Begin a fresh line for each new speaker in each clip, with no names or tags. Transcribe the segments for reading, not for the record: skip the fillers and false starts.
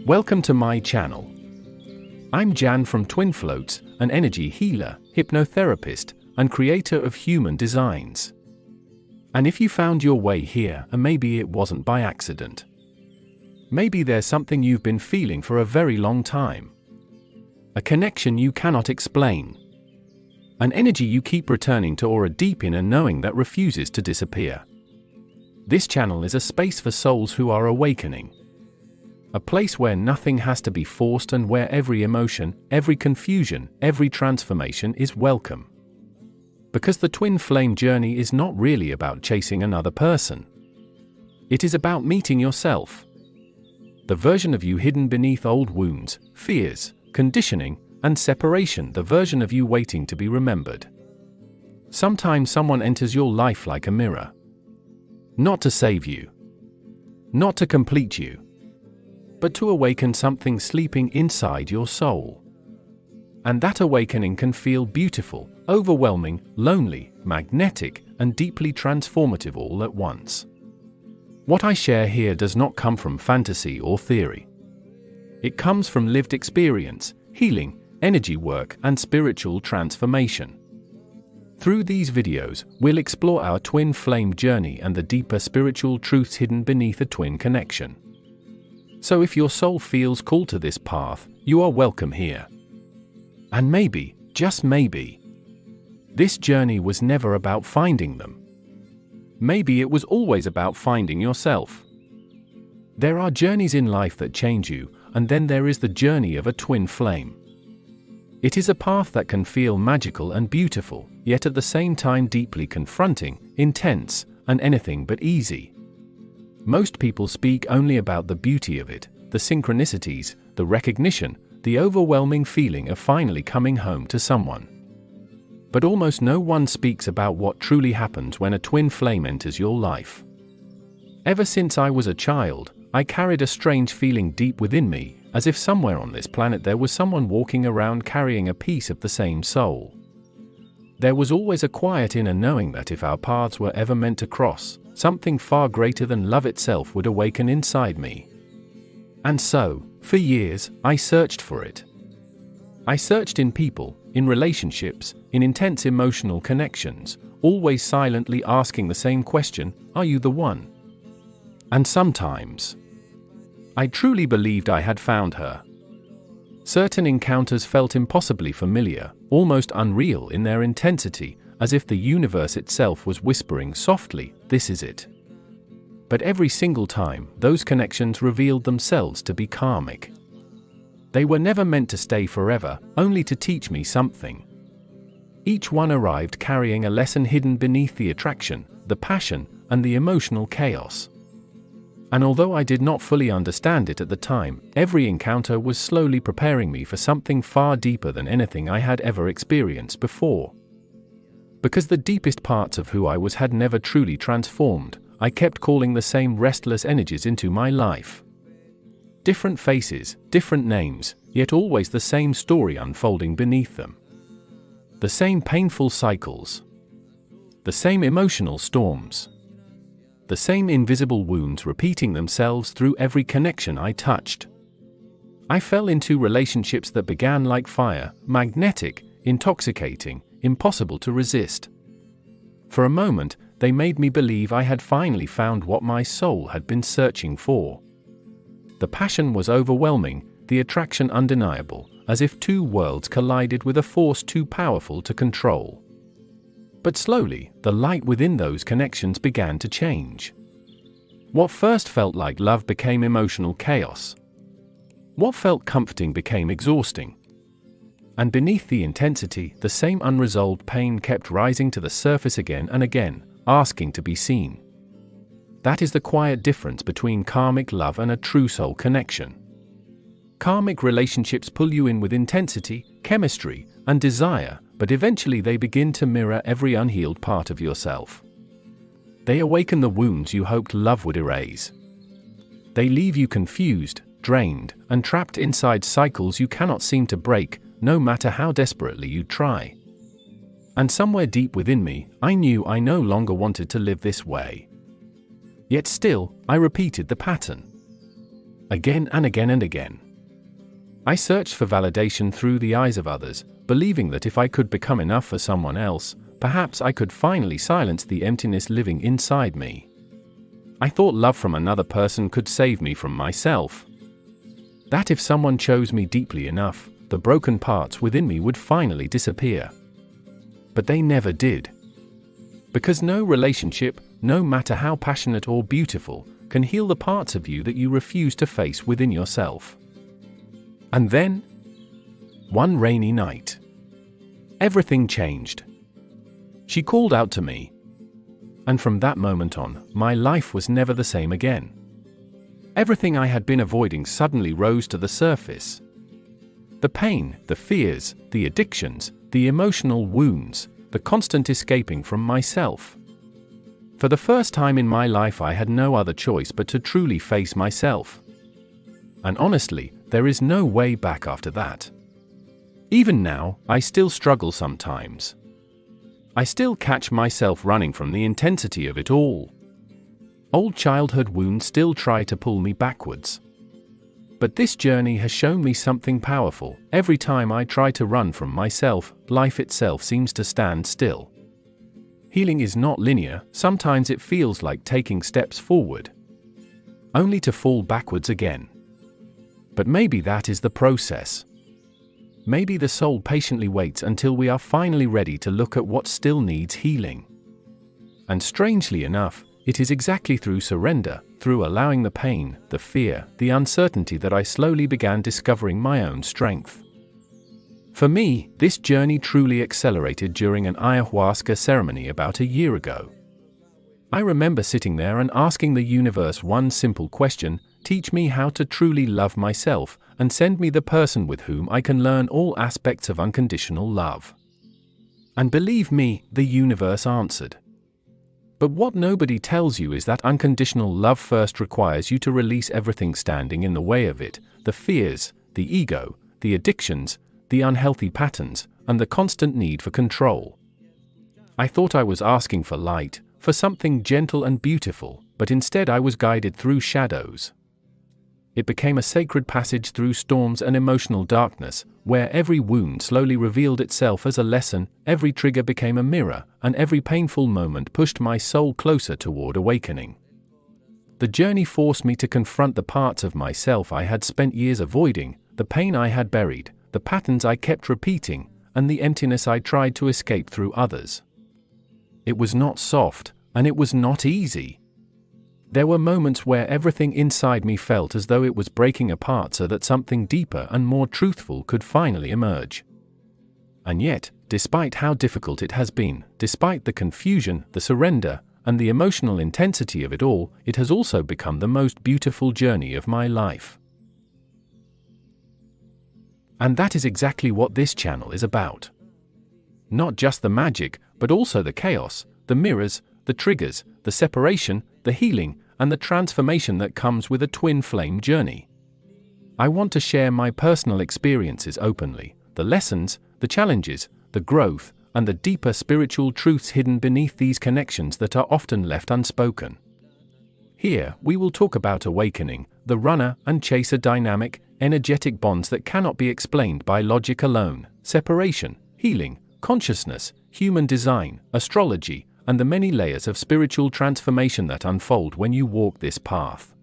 Welcome to my channel. I'm Jan from Twin Floats, an energy healer, hypnotherapist, and creator of human designs. And if you found your way here, and maybe it wasn't by accident. Maybe there's something you've been feeling for a very long time. A connection you cannot explain. An energy you keep returning to, or a deep inner knowing that refuses to disappear. This channel is a space for souls who are awakening. A place where nothing has to be forced and where every emotion, every confusion, every transformation is welcome. Because the twin flame journey is not really about chasing another person. It is about meeting yourself. The version of you hidden beneath old wounds, fears, conditioning, and separation, the version of you waiting to be remembered. Sometimes someone enters your life like a mirror. Not to save you. Not to complete you. But to awaken something sleeping inside your soul. And that awakening can feel beautiful, overwhelming, lonely, magnetic, and deeply transformative all at once. What I share here does not come from fantasy or theory. It comes from lived experience, healing, energy work, and spiritual transformation. Through these videos, we'll explore our twin flame journey and the deeper spiritual truths hidden beneath a twin connection. So if your soul feels called to this path, you are welcome here. And maybe, just maybe, this journey was never about finding them. Maybe it was always about finding yourself. There are journeys in life that change you, and then there is the journey of a twin flame. It is a path that can feel magical and beautiful, yet at the same time deeply confronting, intense, and anything but easy. Most people speak only about the beauty of it, the synchronicities, the recognition, the overwhelming feeling of finally coming home to someone. But almost no one speaks about what truly happens when a twin flame enters your life. Ever since I was a child, I carried a strange feeling deep within me, as if somewhere on this planet there was someone walking around carrying a piece of the same soul. There was always a quiet inner knowing that if our paths were ever meant to cross, something far greater than love itself would awaken inside me. And so, for years, I searched for it. I searched in people, in relationships, in intense emotional connections, always silently asking the same question, are you the one? And sometimes, I truly believed I had found her. Certain encounters felt impossibly familiar, almost unreal in their intensity, as if the universe itself was whispering softly, this is it. But every single time, those connections revealed themselves to be karmic. They were never meant to stay forever, only to teach me something. Each one arrived carrying a lesson hidden beneath the attraction, the passion, and the emotional chaos. And although I did not fully understand it at the time, every encounter was slowly preparing me for something far deeper than anything I had ever experienced before. Because the deepest parts of who I was had never truly transformed, I kept calling the same restless energies into my life. Different faces, different names, yet always the same story unfolding beneath them. The same painful cycles. The same emotional storms. The same invisible wounds repeating themselves through every connection I touched. I fell into relationships that began like fire, magnetic, intoxicating, impossible to resist. For a moment, they made me believe I had finally found what my soul had been searching for. The passion was overwhelming, the attraction undeniable, as if two worlds collided with a force too powerful to control. But slowly, the light within those connections began to change. What first felt like love became emotional chaos. What felt comforting became exhausting. And beneath the intensity, the same unresolved pain kept rising to the surface again and again, asking to be seen. That is the quiet difference between karmic love and a true soul connection. Karmic relationships pull you in with intensity, chemistry, and desire, but eventually they begin to mirror every unhealed part of yourself. They awaken the wounds you hoped love would erase. They leave you confused, drained, and trapped inside cycles you cannot seem to break, no matter how desperately you try. And somewhere deep within me, I knew I no longer wanted to live this way. Yet still, I repeated the pattern. again and again and again. I searched for validation through the eyes of others, believing that if I could become enough for someone else, perhaps I could finally silence the emptiness living inside me. I thought love from another person could save me from myself. That if someone chose me deeply enough, the broken parts within me would finally disappear. But they never did. Because no relationship, no matter how passionate or beautiful, can heal the parts of you that you refuse to face within yourself. And then, one rainy night, everything changed. She called out to me. And from that moment on, my life was never the same again. Everything I had been avoiding suddenly rose to the surface. The pain, the fears, the addictions, the emotional wounds, the constant escaping from myself. For the first time in my life, I had no other choice but to truly face myself. And honestly, there is no way back after that. Even now, I still struggle sometimes. I still catch myself running from the intensity of it all. Old childhood wounds still try to pull me backwards. But this journey has shown me something powerful. Every time I try to run from myself, life itself seems to stand still. Healing is not linear. Sometimes it feels like taking steps forward, only to fall backwards again. But maybe that is the process. Maybe the soul patiently waits until we are finally ready to look at what still needs healing. And strangely enough, it is exactly through surrender, through allowing the pain, the fear, the uncertainty that I slowly began discovering my own strength. For me, this journey truly accelerated during an ayahuasca ceremony about a year ago. I remember sitting there and asking the universe one simple question: teach me how to truly love myself, and send me the person with whom I can learn all aspects of unconditional love. And believe me, the universe answered. But what nobody tells you is that unconditional love first requires you to release everything standing in the way of it: the fears, the ego, the addictions, the unhealthy patterns, and the constant need for control. I thought I was asking for light, for something gentle and beautiful, but instead I was guided through shadows. It became a sacred passage through storms and emotional darkness, where every wound slowly revealed itself as a lesson, every trigger became a mirror, and every painful moment pushed my soul closer toward awakening. The journey forced me to confront the parts of myself I had spent years avoiding, the pain I had buried, the patterns I kept repeating, and the emptiness I tried to escape through others. It was not soft, and it was not easy. There were moments where everything inside me felt as though it was breaking apart so that something deeper and more truthful could finally emerge. And yet, despite how difficult it has been, despite the confusion, the surrender, and the emotional intensity of it all, it has also become the most beautiful journey of my life. And that is exactly what this channel is about. Not just the magic, but also the chaos, the mirrors, the triggers, the separation, the healing, and the transformation that comes with a twin flame journey. I want to share my personal experiences openly, the lessons, the challenges, the growth, and the deeper spiritual truths hidden beneath these connections that are often left unspoken. Here, we will talk about awakening, the runner and chaser dynamic, energetic bonds that cannot be explained by logic alone, separation, healing, consciousness, human design, astrology, and the many layers of spiritual transformation that unfold when you walk this path.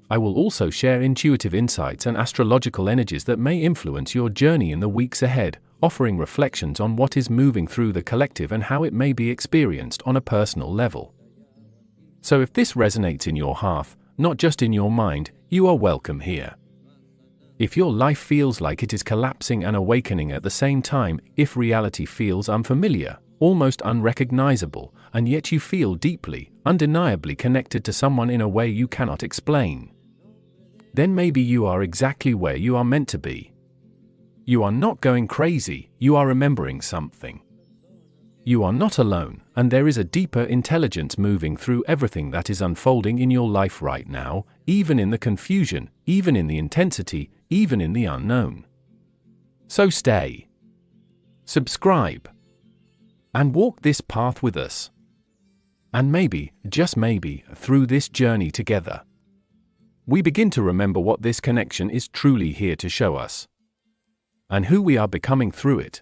I will also share intuitive insights and astrological energies that may influence your journey in the weeks ahead, offering reflections on what is moving through the collective and how it may be experienced on a personal level. So if this resonates in your heart, not just in your mind, you are welcome here. If your life feels like it is collapsing and awakening at the same time, if reality feels unfamiliar, almost unrecognizable, and yet you feel deeply, undeniably connected to someone in a way you cannot explain, then maybe you are exactly where you are meant to be. You are not going crazy, you are remembering something. You are not alone, and there is a deeper intelligence moving through everything that is unfolding in your life right now, even in the confusion, even in the intensity, even in the unknown. So stay, subscribe, and walk this path with us. And maybe, just maybe, through this journey together, we begin to remember what this connection is truly here to show us, and who we are becoming through it.